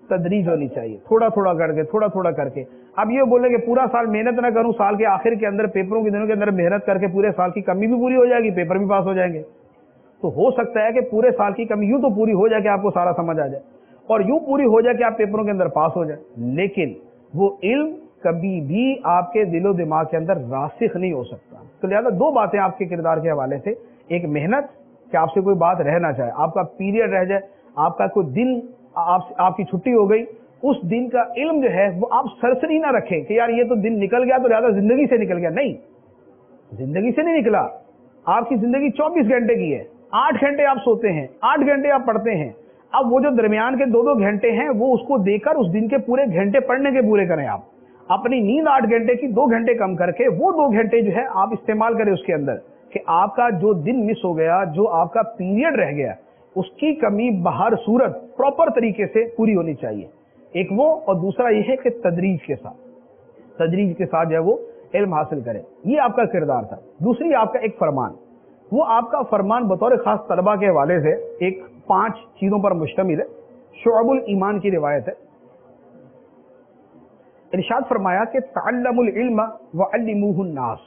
تدریج ہونی چاہیے، تھوڑا تھوڑا کر کے تھوڑا تھوڑا کر کے. اب یہ بولے کہ پورا سال محنت نہ کروں، سال کے آخر کے اندر پیپروں کے دنوں کے اندر محنت کر کے پورے سال کی کمی بھی پوری ہو جائے گی، پیپر بھی پاس ہو جائیں گے. تو ہو سکتا ہے کہ پورے سال کی کمی یوں تو پوری ہو جائے کہ آپ کو سارا سمجھ آ جائے اور یوں پوری ہو جائے کہ آپ پیپروں کے اندر پاس ہو جائے، لیکن وہ علم کبھی بھی آپ کے دل و دماغ کے اندر راسخ نہیں ہو سکتا. تو لہذا 2 باتیں آپ کے کردار کے حوالے سے، ایک محنت کہ آپ سے کوئی بات رہ نہ جائے، آپ کا پیریڈ رہ جائے، آپ کا کوئی دن آپ کی چھٹی ہو گئی، اس دن کا علم جو ہے وہ آپ سرسری نہ رکھیں کہ یار یہ تو دن نکل گیا تو لہذا زندگی سے نکل گیا. نہیں، زندگی سے نہیں نکلا، آپ کی زندگی 24 گھنٹے کی ہے، 8 گھنٹے آپ سوتے ہیں، 8 گھنٹے آپ پڑھتے ہیں. اب وہ جو درمیان کے 2 گھنٹے ہیں وہ اس کو دے کر اس دن کے پورے گھنٹے پڑھنے کے پورے کریں. آپ اپنی نیند 8 گھنٹے کی 2 گھنٹے کم کر کے وہ 2 گھنٹے جو ہے آپ استعمال کریں اس کے اندر کہ آپ کا جو دن مس ہو گیا، جو آپ کا پیریڈ رہ گیا، اس کی کمی بہر صورت پراپر طریقے سے پوری ہونی چاہیے. ایک وہ، اور دوسرا یہ ہے کہ تدریج کے ساتھ جو ہے وہ علم حاصل کریں. یہ آپ کا کردار تھا. دوسری آپ کا ایک فرمان، وہ آپ کا فرمان بطور خاص طلبہ کے حوالے سے ایک 5 چیزوں پر مشتمل ہے. شعب الایمان کی روایت ہے. ارشاد فرمایا کہ تعلموا العلم وعلموه الناس،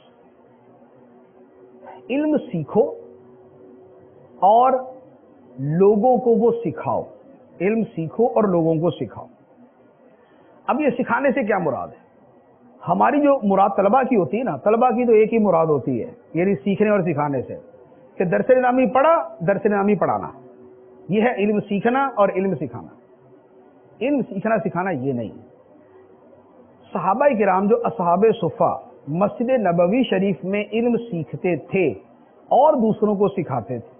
علم سیکھو اور لوگوں کو وہ سکھاؤ. علم سیکھو اور لوگوں کو سکھاؤ. اب یہ سکھانے سے کیا مراد ہے؟ ہماری جو مراد طلبہ کی ہوتی ہے نا، طلبہ کی تو ایک ہی مراد ہوتی ہے، یعنی سیکھنے اور سکھانے سے، کہ درس نظامی پڑھا، درس نظامی پڑھانا. یہ ہے علم سیکھنا اور علم سکھانا. علم سیکھنا سکھانا یہ نہیں. صحابہ کرام جو اصحاب صفہ مسجد نبوی شریف میں علم سیکھتے تھے اور دوسروں کو سکھاتے تھے.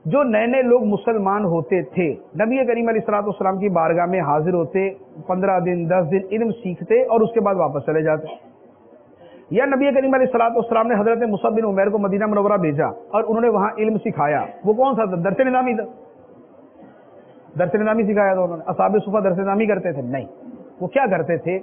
جو نئے نئے لوگ مسلمان ہوتے تھے، نبی کریم علیہ الصلوۃ والسلام کی بارگاہ میں حاضر ہوتے، 15 دن 10 دن علم سیکھتے اور اس کے بعد واپس چلے جاتے. یا نبی کریم علیہ الصلوۃ والسلام نے حضرت مصعب بن عمیر کو مدینہ منورہ بھیجا اور انہوں نے وہاں علم سکھایا. وہ کون سا تھا؟ درس نظامی تھا. درس نظامی سکھایا تھا انہوں نے. اصحاب صفہ درس نظامی کرتے تھے؟ نہیں. وہ کیا کرتے تھے؟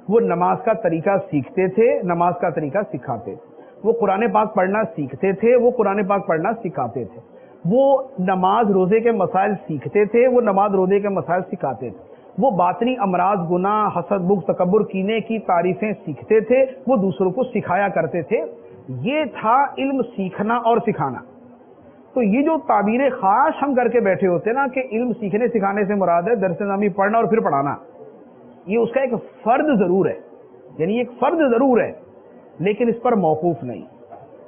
وہ نماز کا طریقہ سیکھتے تھے، نماز کا طریقہ سکھاتے تھے. وہ قرآن پاک پڑھنا سیکھتے تھے، وہ قرآن پاک پڑھنا سکھاتے تھے. وہ نماز روزے کے مسائل سیکھتے تھے، وہ نماز روزے کے مسائل سکھاتے تھے. وہ باطنی امراض، گناہ، حسد، بغض، تکبر، کینے کی تعریفیں سیکھتے تھے، وہ دوسروں کو سکھایا کرتے تھے. یہ تھا علم سیکھنا اور سکھانا. تو یہ جو تعبیر خاص ہم کر کے بیٹھے ہوتے نا کہ علم سیکھنے سکھانے سے مراد ہے درس نظامی پڑھنا اور پھر پڑھانا، یہ اس کا ایک فرد ضرور ہے، یعنی ایک فرد ضرور ہے لیکن اس پر موقوف نہیں.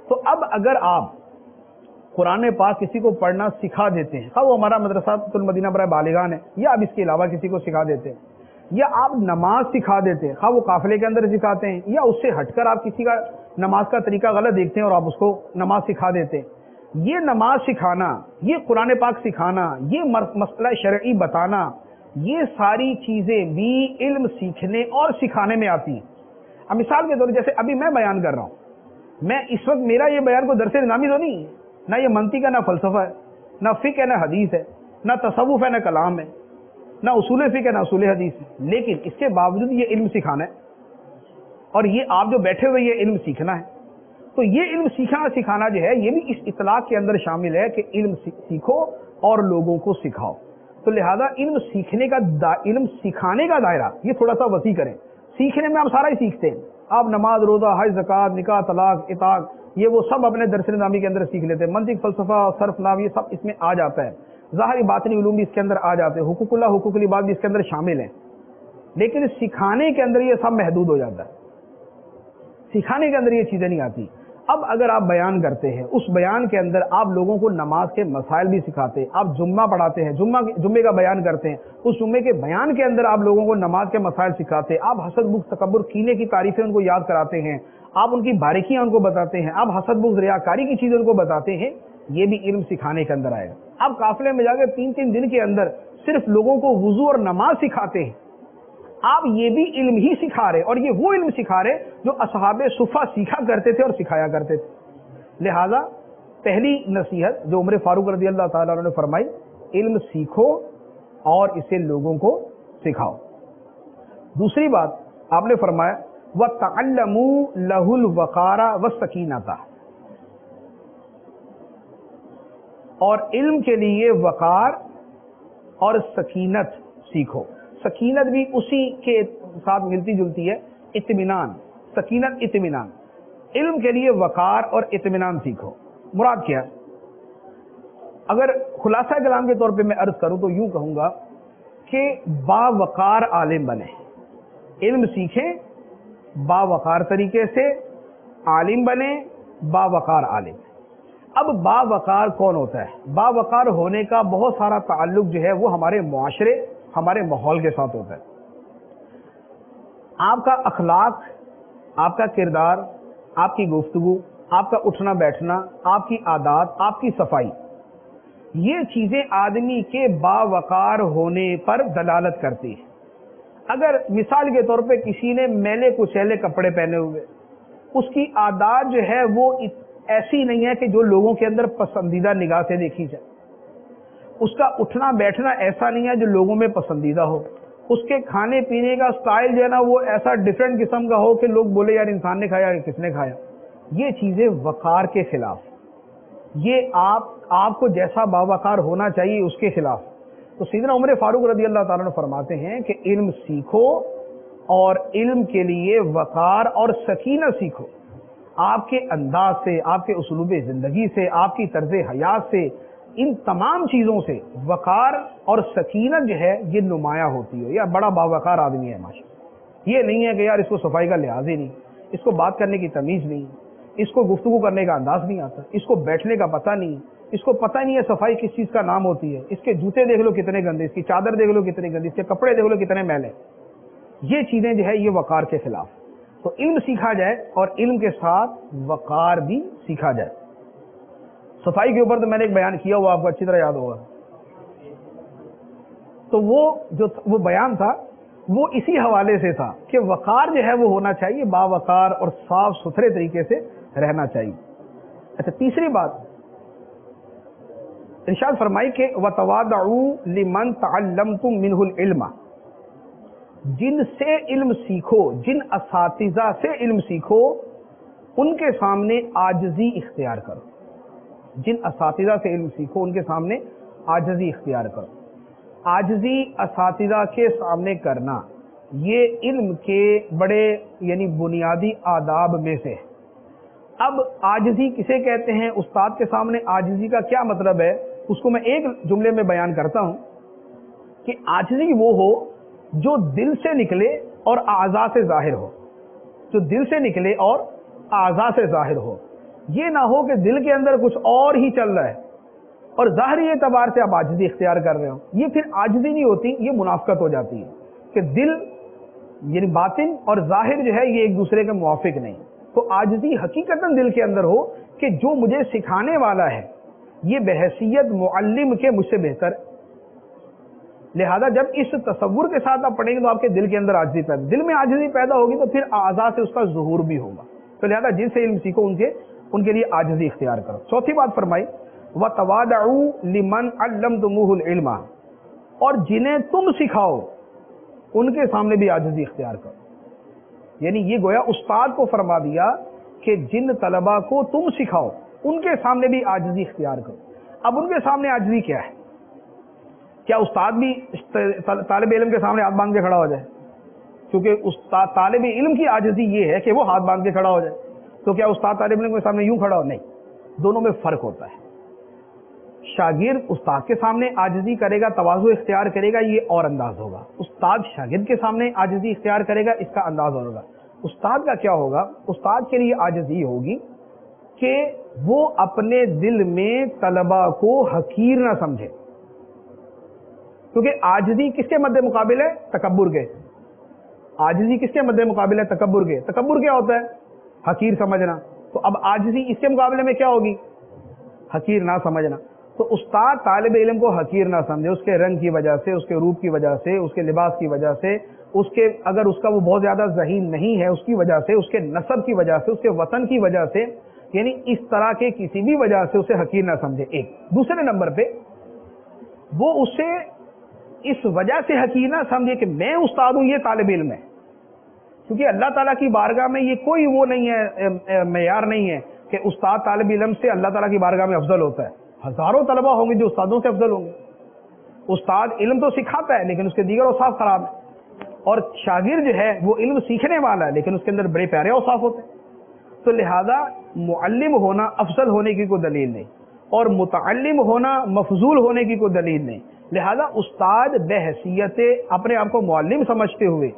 تو اب اگر آپ قرآن پاک کسی کو پڑھنا سکھا دیتے ہیں، خواہ وہ ہمارا مدرسہ المدینہ برائے بالغان ہے یا اب اس کے علاوہ کسی کو سکھا دیتے ہیں، یا آپ نماز سکھا دیتے ہیں، خواہ وہ قافلے کے اندر سکھاتے ہیں یا اس سے ہٹ کر آپ کسی کا نماز کا طریقہ غلط دیکھتے ہیں اور آپ اس کو نماز سکھا دیتے ہیں، یہ نماز سکھانا، یہ قرآن پاک سکھانا، یہ مسئلہ شرعی بتانا، یہ ساری چیزیں بھی علم سیکھنے اور سکھانے میں آتی ہیں. اب مثال کے طور پر جیسے ابھی میں بیان کر رہا ہوں، میں اس وقت میرا یہ بیان کو درس نظامی تو نہیں ہے، نہ یہ منطق ہے، نہ فلسفہ ہے، نہ فقہ ہے، نہ حدیث ہے، نہ تصوف ہے، نہ کلام ہے، نہ اصول فقہ ہے، نہ اصول حدیث ہے، لیکن اس کے باوجود یہ علم سکھانا ہے اور یہ آپ جو بیٹھے ہوئے یہ علم سیکھنا ہے. تو یہ علم سیکھنا سکھانا جو ہے یہ بھی اس اطلاق کے اندر شامل ہے کہ علم سیکھو اور لوگوں کو سکھاؤ. تو لہذا علم سیکھنے کا علم سکھانے کا دائرہ یہ تھوڑا سا وسیع کریں. سیکھنے میں آپ سارا ہی سیکھتے ہیں، آپ نماز، روزہ، حج، زکوٰۃ، نکاح، طلاق، اطاعت، یہ وہ سب اپنے درس نظامی کے اندر سیکھ لیتے ہیں. منطق، فلسفہ، صرف، نحو، یہ سب اس میں آ جاتا ہے. ظاہری باطنی علوم بھی اس کے اندر آ جاتے ہیں، حقوق اللہ، حقوق العباد بھی اس کے اندر شامل ہیں. لیکن سکھانے کے اندر یہ سب محدود ہو جاتا ہے. سکھانے کے اندر یہ چیزیں نہیں آتی. اب اگر آپ بیان کرتے ہیں، اس بیان کے اندر آپ لوگوں کو نماز کے مسائل بھی سکھاتے ہیں، آپ جمعہ پڑھاتے ہیں، جمعے کا بیان کرتے ہیں، اس جمعے کے بیان کے اندر آپ لوگوں کو نماز کے مسائل سکھاتے ہیں، آپ حسد بغض تکبر کینے کی تعریفیں ان کو یاد کراتے ہیں، آپ ان کی باریکیاں ان کو بتاتے ہیں، آپ حسد بغض ریاکاری کی چیزیں ان کو بتاتے ہیں، یہ بھی علم سکھانے کے اندر آئے گا۔ آپ قافلے میں جا کے 3 دن کے اندر صرف لوگوں کو وضو اور نماز سکھاتے ہیں، آپ یہ بھی علم ہی سکھا رہے، اور یہ وہ علم سکھا رہے جو اصحاب صفہ سیکھا کرتے تھے اور سکھایا کرتے تھے۔ لہذا پہلی نصیحت جو عمر فاروق رضی اللہ تعالیٰ عنہ نے فرمائی، علم سیکھو اور اسے لوگوں کو سکھاؤ۔ دوسری بات آپ نے فرمایا وَتَعَلَّمُوا لَهُ الْوَقَارَ وَالسَّكِينَةَ، اور علم کے لیے وقار اور سکینت سیکھو۔ سکینت بھی اسی کے ساتھ ملتی جلتی ہے، اطمینان، سکینت اطمینان۔ علم کے لیے وقار اور اطمینان سیکھو، مراد کیا؟ اگر خلاصہ کلام کے طور پہ میں عرض کروں تو یوں کہوں گا کہ باوقار عالم بنے، علم سیکھیں، باوقار طریقے سے عالم بنے، باوقار عالم۔ اب باوقار کون ہوتا ہے؟ باوقار ہونے کا بہت سارا تعلق جو ہے وہ ہمارے معاشرے، ہمارے ماحول کے ساتھ ہوتا ہے۔ آپ کا اخلاق، آپ کا کردار، آپ کی گفتگو، آپ کا اٹھنا بیٹھنا، آپ کی عادات، آپ کی صفائی، یہ چیزیں آدمی کے باوقار ہونے پر دلالت کرتی ہیں۔ اگر مثال کے طور پہ کسی نے میلے کچیلے کپڑے پہنے ہوئے، اس کی عادات جو ہے وہ ایسی نہیں ہے کہ جو لوگوں کے اندر پسندیدہ نگاہ سے دیکھی جائے، اس کا اٹھنا بیٹھنا ایسا نہیں ہے جو لوگوں میں پسندیدہ ہو، اس کے کھانے پینے کا سٹائل جو ہے نا وہ ایسا ڈیفرنٹ قسم کا ہو کہ لوگ بولے یار انسان نے کھایا کس نے کھایا، یہ چیزیں وقار کے خلاف، یہ آپ کو جیسا باوقار ہونا چاہیے اس کے خلاف۔ تو سیدنا عمر فاروق رضی اللہ تعالیٰ عنہ فرماتے ہیں کہ علم سیکھو اور علم کے لیے وقار اور سکینہ سیکھو۔ آپ کے انداز سے، آپ کے اسلوب زندگی سے، آپ کی طرز حیات سے، ان تمام چیزوں سے وقار اور سکینت جو ہے یہ نمایاں ہوتی ہے۔ یہ بڑا باوقار آدمی ہے ماشاءاللہ، یہ نہیں ہے کہ یار اس کو صفائی کا لحاظ ہی نہیں، اس کو بات کرنے کی تمیز نہیں، اس کو گفتگو کرنے کا انداز نہیں آتا، اس کو بیٹھنے کا پتہ نہیں، اس کو پتہ نہیں ہے صفائی کس چیز کا نام ہوتی ہے، اس کے جوتے دیکھ لو کتنے گندے، اس کی چادر دیکھ لو کتنے گندے، اس کے کپڑے دیکھ لو کتنے میلے۔ یہ چیزیں جو ہے یہ وقار کے خلاف۔ تو علم سیکھا جائے اور علم کے ساتھ وقار بھی سیکھا جائے۔ صفائی کے اوپر تو میں نے ایک بیان کیا ہوا، آپ کو اچھی طرح یاد ہوگا، تو وہ بیان تھا وہ اسی حوالے سے تھا کہ وقار جو ہے وہ ہونا چاہیے، باوقار اور صاف ستھرے طریقے سے رہنا چاہیے۔ اچھا، تیسری بات ارشاد فرمائی کہ وَتَوَاضَعُوا لِمَنْ تَعَلَّمْتُم مِّنْهُ الْعِلْمَ، جن سے علم سیکھو، جن اساتذہ سے علم سیکھو ان کے سامنے عاجزی اختیار کرو۔ جن اساتذہ سے علم سیکھو ان کے سامنے عاجزی اختیار کرو۔ عاجزی اساتذہ کے سامنے کرنا یہ علم کے بڑے یعنی بنیادی آداب میں سے۔ اب عاجزی کسے کہتے ہیں، استاد کے سامنے عاجزی کا کیا مطلب ہے، اس کو میں ایک جملے میں بیان کرتا ہوں کہ عاجزی وہ ہو جو دل سے نکلے اور اعضاء سے ظاہر ہو، جو دل سے نکلے اور اعضاء سے ظاہر ہو۔ یہ نہ ہو کہ دل کے اندر کچھ اور ہی چل رہا ہے اور ظاہری اعتبار سے آپ عاجزی اختیار کر رہے ہو، یہ پھر عاجزی نہیں ہوتی، یہ منافقت ہو جاتی ہے کہ دل یعنی باطن اور ظاہر جو ہے یہ ایک دوسرے کے موافق نہیں۔ تو عاجزی حقیقتاً دل کے اندر ہو کہ جو مجھے سکھانے والا ہے یہ بحیثیت معلم کے مجھ سے بہتر ہے۔ لہذا جب اس تصور کے ساتھ آپ پڑھیں گے تو آپ کے دل کے اندر عاجزی پیدا، دل میں عاجزی پیدا ہوگی تو پھر اعضاء سے اس کا ظہور بھی ہوگا۔ تو لہذا جن سے علم سیکھو ان کے لیے عاجزی اختیار کرو۔ چوتھی بات فرمائی وَتَوَاضَعُوا لِمَنْ عَلَّمْتُمُوهُ الْعِلْمَ، اور جنہیں تم سکھاؤ ان کے سامنے بھی عاجزی اختیار کرو۔ یعنی یہ گویا استاد کو فرما دیا کہ جن طلباء کو تم سکھاؤ ان کے سامنے بھی عاجزی اختیار کرو۔ اب ان کے سامنے عاجزی کیا ہے؟ کیا استاد بھی طالب علم کے سامنے ہاتھ باندھ کے کھڑا ہو جائے؟ کیونکہ استاد طالب علم کی عاجزی یہ ہے کہ وہ ہاتھ باندھ کے کھڑا ہو جائے، تو کیا استاد طالب علم کے سامنے یوں کھڑا ہو؟ نہیں، دونوں میں فرق ہوتا ہے۔ شاگرد استاد کے سامنے عاجزی کرے گا، تواضع اختیار کرے گا، یہ اور انداز ہوگا۔ استاد شاگرد کے سامنے عاجزی اختیار کرے گا، اس کا انداز اور ہوگا۔ استاد کا کیا ہوگا؟ استاد کے لیے عاجزی ہوگی کہ وہ اپنے دل میں طلبہ کو حقیر نہ سمجھے، کیونکہ عاجزی کس کے مد مقابل ہے؟ تکبر کے. عاجزی کس کے مد مقابل ہے؟ تکبر کے. تکبر کیا ہوتا ہے؟ حقیر سمجھنا. تو اب عاجزی اس کے مقابلے میں کیا ہوگی؟ حقیر نہ سمجھنا. تو استاد طالب علم کو حقیر نہ سمجھے، اس کے رنگ کی وجہ سے، اس کے روپ کی وجہ سے، اس کے لباس کی وجہ سے، اس کے اگر اس کا وہ بہت زیادہ ذہین نہیں ہے اس کی وجہ سے، اس کے نسب کی وجہ سے، اس کے وطن کی وجہ سے، یعنی اس طرح کے کسی بھی وجہ سے اسے حقیر نہ سمجھے. ایک دوسرے نمبر پہ وہ اسے اس وجہ سے حقیر نہ سمجھے کہ میں استاد ہوں، یہ طالب علم ہے. کیونکہ اللہ تعالیٰ کی بارگاہ میں یہ کوئی وہ نہیں ہے، معیار نہیں ہے کہ استاد طالب علم سے اللہ تعالیٰ کی بارگاہ میں افضل ہوتا ہے. ہزاروں طلبہ ہوں گے جو استادوں سے افضل ہوں گے. استاد علم تو سکھاتا ہے لیکن اس کے دیگر اوصاف خراب ہیں، اور شاگرد جو ہے وہ علم سیکھنے والا ہے لیکن اس کے اندر بڑے پیارے اوصاف ہوتے ہیں. تو لہذا معلم ہونا افضل ہونے کی کوئی دلیل نہیں، اور متعلم ہونا مفضول ہونے کی کوئی دلیل نہیں. لہذا استاد بحیثیت اپنے آپ کو معلم سمجھتے ہوئے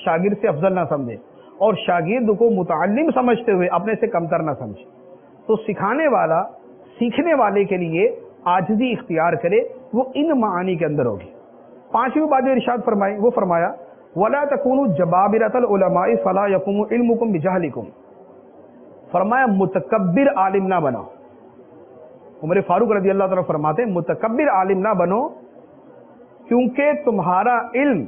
شاگرد سے افضل نہ سمجھے، اور شاگرد کو متعلم سمجھتے ہوئے اپنے سے کمتر نہ سمجھے. تو سکھانے والا سیکھنے والے کے لیے عاجزی اختیار کرے، وہ ان معانی کے اندر ہوگی. پانچویں بات جو ارشاد فرمائی وہ فرمایا وَلَا تَكُونُوا جَبَابِرَةَ الْعُلَمَاءِ فَلَا يَقُومُ عِلْمُكُمْ بِجَهْلِكُمْ. فرمایا متکبر عالم نہ بنو. عمر فاروق رضی اللہ تعالیٰ فرماتے ہیں متکبر عالم نہ بنو کیونکہ تمہارا علم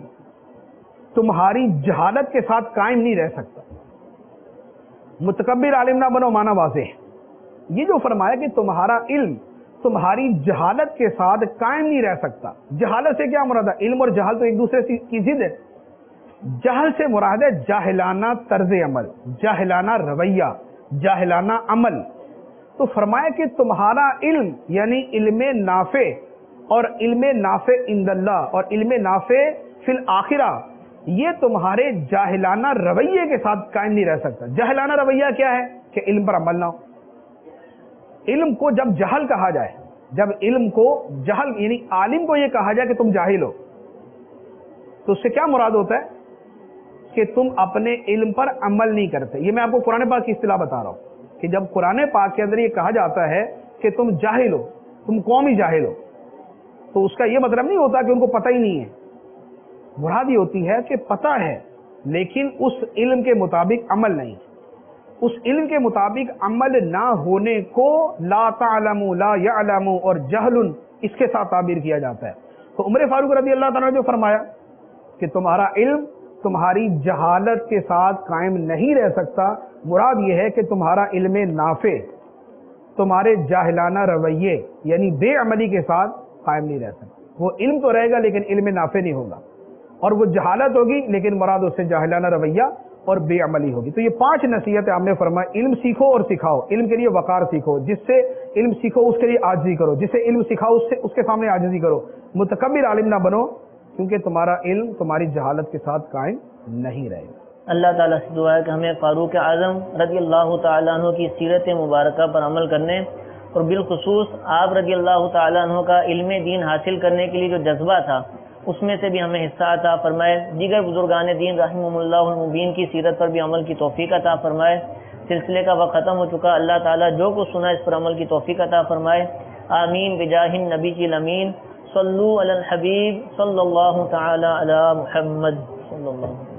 تمہاری جہالت کے ساتھ قائم نہیں رہ سکتا. متکبر عالم نہ بنو معنی واضح ہے. یہ جو فرمایا کہ تمہارا علم تمہاری جہالت کے ساتھ قائم نہیں رہ سکتا. جہالت سے کیا مراد ہے؟ علم اور جہل تو ایک دوسرے کی ضد ہے. جہل سے مراد ہے جاہلانہ طرز عمل، جاہلانہ رویہ، جاہلانہ عمل. تو فرمایا کہ تمہارا علم یعنی علم نافع، اور علم نافع عند اللہ اور علم نافع فی الآخرہ، یہ تمہارے جاہلانہ رویے کے ساتھ قائم نہیں رہ سکتا. جاہلانہ رویہ کیا ہے؟ کہ علم پر عمل نہ ہو. علم کو جب جہل کہا جائے، جب علم کو جہل یعنی عالم کو یہ کہا جائے کہ تم جاہل ہو، تو اس سے کیا مراد ہوتا ہے؟ کہ تم اپنے علم پر عمل نہیں کرتے. یہ میں آپ کو قرآن پاک کی اصطلاح بتا رہا ہوں کہ جب قرآن پاک کے اندر یہ کہا جاتا ہے کہ تم جاہل ہو، تم قومی جاہل ہو، تو اس کا یہ مطلب نہیں ہوتا کہ ان کو پتہ ہی نہیں ہے. مراد یہ ہوتی ہے کہ پتہ ہے لیکن اس علم کے مطابق عمل نہیں. اس علم کے مطابق عمل نہ ہونے کو لا تعلم، لا یعلم اور جہل اس کے ساتھ تعبیر کیا جاتا ہے. تو عمر فاروق رضی اللہ تعالیٰ نے جو فرمایا کہ تمہارا علم تمہاری جہالت کے ساتھ قائم نہیں رہ سکتا، مراد یہ ہے کہ تمہارا علم نافع تمہارے جاہلانہ رویے یعنی بے عملی کے ساتھ قائم نہیں رہ سکتا. وہ علم تو رہے گا لیکن علم نافع نہیں ہوگا، اور وہ جہالت ہوگی لیکن مراد اس سے جاہلانہ رویہ اور بے عملی ہوگی. تو یہ 5 نصیحتیں ہم نے فرمایا. علم سیکھو اور سکھاؤ. علم کے لیے وقار سیکھو، جس سے علم سیکھو اس کے لیے عاجزی کرو، جس سے علم سکھاؤ اس کے سامنے عاجزی کرو. متکبر عالم نہ بنو کیونکہ تمہارا علم تمہاری جہالت کے ساتھ قائم نہیں رہے گا. اللہ تعالیٰ سے دعا ہے کہ ہمیں فاروق اعظم رضی اللہ تعالیٰ عنہ کی سیرت مبارکہ پر عمل کرنے، اور بالخصوص آپ رضی اللہ تعالیٰ عنہ کا علم دین حاصل کرنے کے لیے جو جذبہ تھا اس میں سے بھی ہمیں حصہ عطا فرمائے. دیگر بزرگان دین رحمہم اللہ المبین کی سیرت پر بھی عمل کی توفیق عطا فرمائے. سلسلے کا وقت ختم ہو چکا. اللہ تعالیٰ جو کچھ سنا اس پر عمل کی توفیق عطا فرمائے. آمین بجاہ النبی الامین. صلو علی الحبیب صلی اللہ تعالی علی محمد صلی اللہ علیہ وسلم.